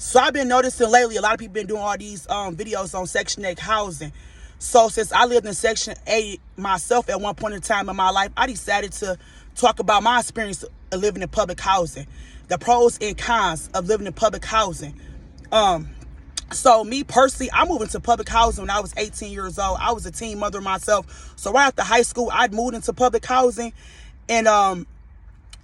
So I've been noticing lately a lot of people been doing all these videos on Section 8 housing. So since I lived in Section 8 myself at one point in time in my life, I decided to talk about my experience of living in public housing, the pros and cons of living in public housing. So me personally, I moved into public housing when I was 18 years old. I was a teen mother myself. So right after high school, I moved into public housing, and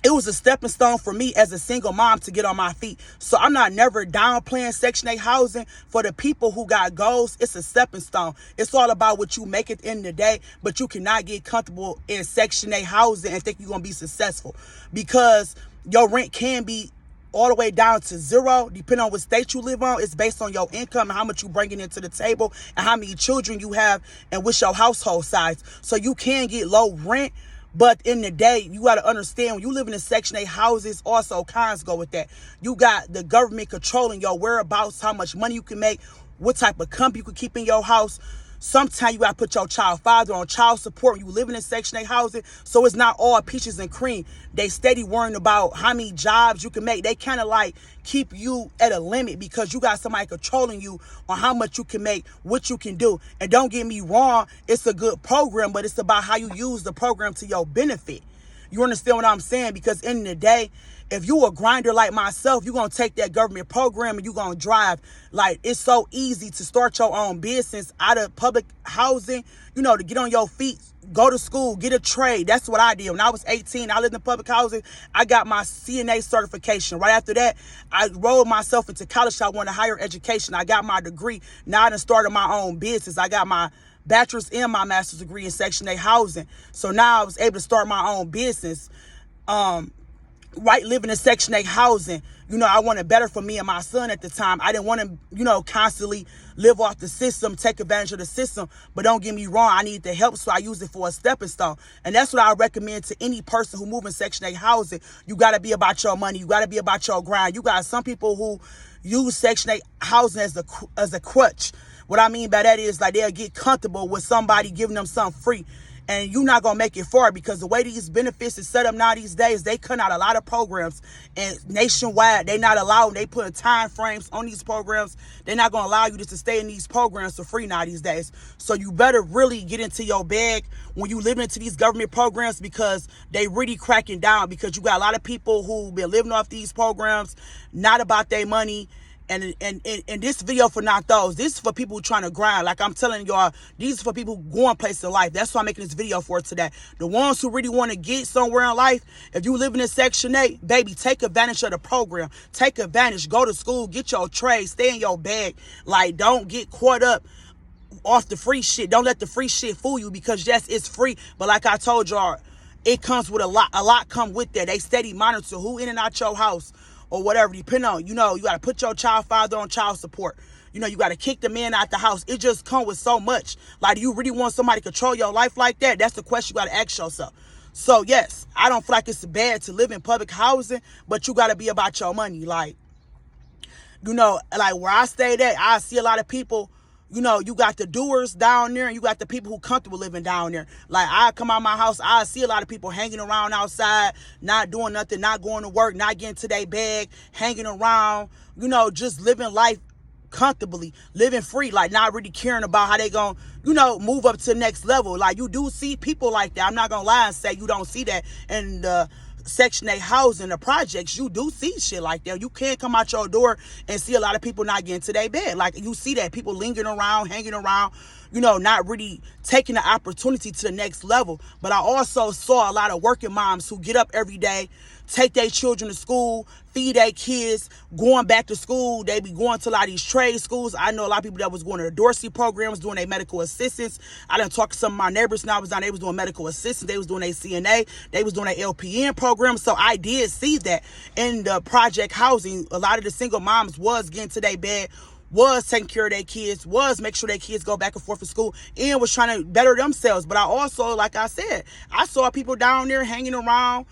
it was a stepping stone for me as a single mom to get on my feet. So I'm not never downplaying Section 8 housing for the people who got goals. It's a stepping stone. It's all about what you make at the end of the day, but you cannot get comfortable in Section 8 housing and think you're going to be successful, because your rent can be all the way down to zero, depending on what state you live on. It's based on your income and how much you bringing into the table and how many children you have and what's your household size. So you can get low rent, but in the day, you got to understand, when you live in Section 8 houses, also cons go with that. You got the government controlling your whereabouts, how much money you can make, what type of company you can keep in your house. Sometimes you got to put your child father on child support when you living in Section 8 housing. So it's not all peaches and cream. They steady worrying about how many jobs you can make. They kind of like keep you at a limit because you got somebody controlling you on how much you can make, what you can do. And don't get me wrong, it's a good program, but it's about how you use the program to your benefit. You understand what I'm saying? Because in the day, if you a grinder like myself, you're going to take that government program and you're going to drive. Like, it's so easy to start your own business out of public housing, to get on your feet, go to school, get a trade. That's what I did. When I was 18, I lived in public housing. I got my CNA certification. Right after that, I rolled myself into college. I wanted higher education. I got my degree. Now I done started my own business. I got my bachelor's and my master's degree in Section 8 housing. So now I was able to start my own business. Living in Section 8 housing, I wanted better for me and my son at the time. I didn't want to, constantly live off the system, take advantage of the system. But don't get me wrong, I need the help, so I use it for a stepping stone. And that's what I recommend to any person who move in Section 8 housing. You got to be about your money. You got to be about your grind. You got some people who use Section 8 housing as a crutch. What I mean by that is, like, they'll get comfortable with somebody giving them something free. And you're not going to make it far, because the way these benefits is set up now these days, they cut out a lot of programs. And nationwide, they not allowing, they put time frames on these programs. They're not going to allow you just to stay in these programs for free now these days. So you better really get into your bag when you live into these government programs, because they really cracking down, because you got a lot of people who been living off these programs, not about their money. And this video for not those. This is for people who trying to grind. Like I'm telling y'all, these are for people who going places in life. That's why I'm making this video for today. The ones who really want to get somewhere in life, if you live in Section 8, baby, take advantage of the program. Take advantage. Go to school. Get your trade. Stay in your bag. Like, don't get caught up off the free shit. Don't let the free shit fool you, because yes, it's free. But like I told y'all, it comes with a lot. A lot come with that. They steady monitor who in and out your house, or whatever, depending on, you got to put your child father on child support. You got to kick the man out the house. It just comes with so much. Like, do you really want somebody to control your life like that? That's the question you got to ask yourself. So, yes, I don't feel like it's bad to live in public housing, but you got to be about your money. Like, like where I stayed at, I see a lot of people, you got the doers down there, and you got the people who comfortable living down there. Like, I come out my house, I see a lot of people hanging around outside, not doing nothing, not going to work, not getting to their bag, hanging around, just living life comfortably, living free, like not really caring about how they gonna, move up to the next level. Like, you do see people like that. I'm not gonna lie and say you don't see that in the Section 8 housing, the projects. You do see shit like that. You can't come out your door and see a lot of people not getting to their bed. Like, you see that people lingering around, hanging around, not really taking the opportunity to the next level. But I also saw a lot of working moms who get up every day, take their children to school, feed their kids, going back to school. They be going to a lot of these trade schools. I know a lot of people that was going to the Dorsey programs, doing their medical assistance. I done talked to some of my neighbors now. They was doing medical assistance. They was doing their CNA. They was doing their LPN program. So I did see that in the project housing. A lot of the single moms was getting to their bed, was taking care of their kids, was making sure their kids go back and forth to school, and was trying to better themselves. But I also, like I said, I saw people down there hanging around,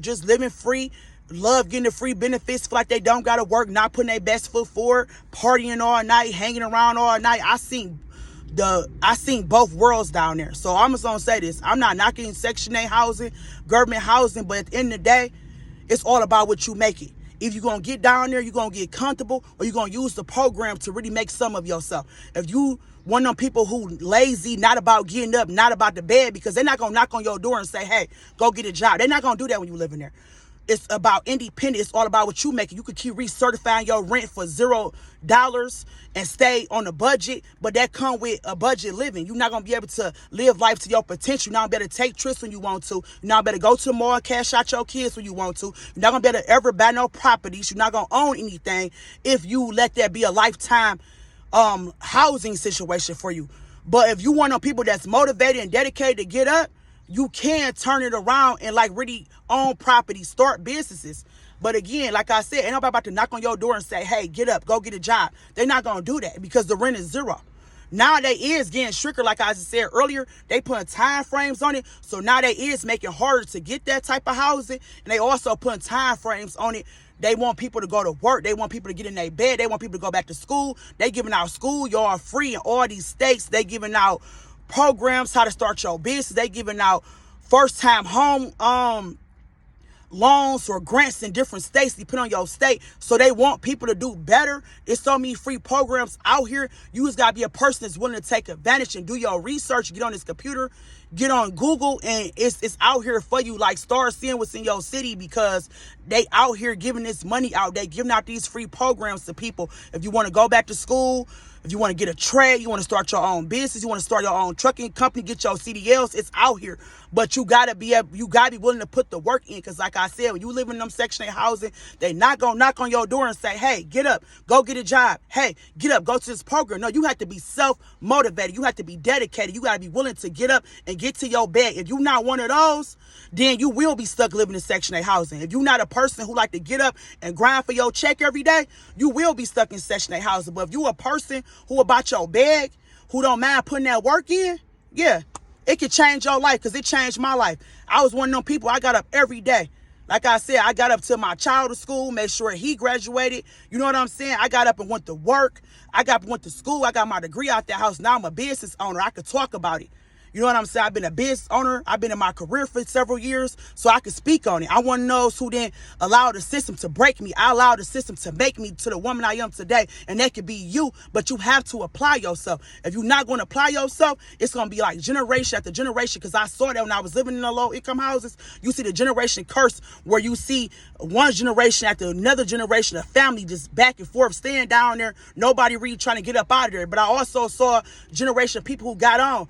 just living free, love getting the free benefits, feel like they don't got to work, not putting their best foot forward, partying all night, hanging around all night. I seen both worlds down there. So I'm just going to say this. I'm not knocking Section 8 housing, government housing, but at the end of the day, it's all about what you make it. If you're going to get down there, you're going to get comfortable, or you're going to use the program to really make some of yourself. If you one of them people who lazy, not about getting up, not about the bed, because they're not going to knock on your door and say, hey, go get a job. They're not going to do that when you live in there. It's about independent. It's all about what you making. You could keep recertifying your rent for $0 and stay on a budget, but that come with a budget living. You're not going to be able to live life to your potential. You're not going to be able to take trips when you want to. You're not going to go to the mall, cash out your kids when you want to. You're not going to be able to ever buy no properties. You're not going to own anything if you let that be a lifetime housing situation for you. But if you want to people that's motivated and dedicated to get up, you can turn it around and like really own property, start businesses. But again, like I said, ain't nobody about to knock on your door and say, hey, get up, go get a job. They're not going to do that because the rent is zero. Now they is getting stricter, like I said earlier. They putting time frames on it. So now they is making it harder to get that type of housing. And they also putting time frames on it. They want people to go to work. They want people to get in their bed. They want people to go back to school. They giving out schoolyard free in all these states. They giving out programs, how to start your business. They giving out first-time home loans or grants in different states, depending on your state. So they want people to do better. There's so many free programs out here. You just gotta be a person that's willing to take advantage and do your research. Get on this computer, get on Google, and it's out here for you. Like, start seeing what's in your city, because they out here giving this money out. They giving out these free programs to people. If you want to go back to school, if you want to get a trade, you want to start your own business, you want to start your own trucking company, get your CDLs, it's out here. But you gotta be willing to put the work in, because like I said, when you live in them Section 8 housing, they not gonna knock on your door and say, hey, get up, go get a job. Hey, get up, go to this program. No, you have to be self-motivated. You have to be dedicated. You gotta be willing to get up and get to your bed. If you're not one of those, then you will be stuck living in Section 8 housing. If you're not a person who like to get up and grind for your check every day, you will be stuck in Section 8 housing. But if you a person who about your bag, who don't mind putting that work in, yeah, it could change your life, because it changed my life. I was one of them people, I got up every day. Like I said, I got up to my child to school, made sure he graduated. You know what I'm saying? I got up and went to work. I got up and went to school. I got my degree out that house. Now I'm a business owner. I could talk about it. You know what I'm saying? I've been a business owner. I've been in my career for several years, so I can speak on it. I want to know who didn't allow the system to break me. I allowed the system to make me to the woman I am today, and that could be you, but you have to apply yourself. If you're not going to apply yourself, it's going to be like generation after generation, because I saw that when I was living in the low-income houses. You see the generation curse, where you see one generation after another generation of family just back and forth, staying down there, nobody really trying to get up out of there. But I also saw a generation of people who got on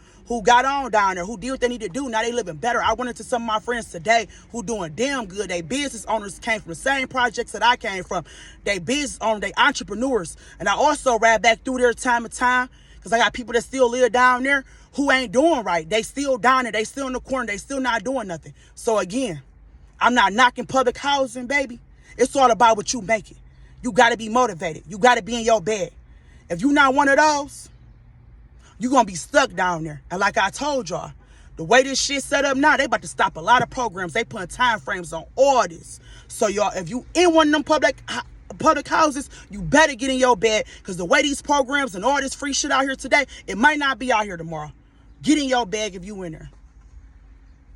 down there, who did what they need to do. Now they living better. I went into some of my friends today who doing damn good. They business owners, came from the same projects that I came from. They business owners, they entrepreneurs. And I also ride back through there time to time, because I got people that still live down there who ain't doing right. They still down there. They still in the corner. They still not doing nothing. So again, I'm not knocking public housing, baby. It's all about what you make it. You got to be motivated. You got to be in your bed. If you're not one of those, you're going to be stuck down there. And like I told y'all, the way this shit set up now, they about to stop a lot of programs. They putting time frames on all this. So y'all, if you in one of them public houses, you better get in your bed, because the way these programs and all this free shit out here today, it might not be out here tomorrow. Get in your bag if you in there.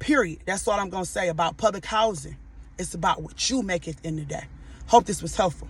Period. That's all I'm going to say about public housing. It's about what you make at the end of the day. Hope this was helpful.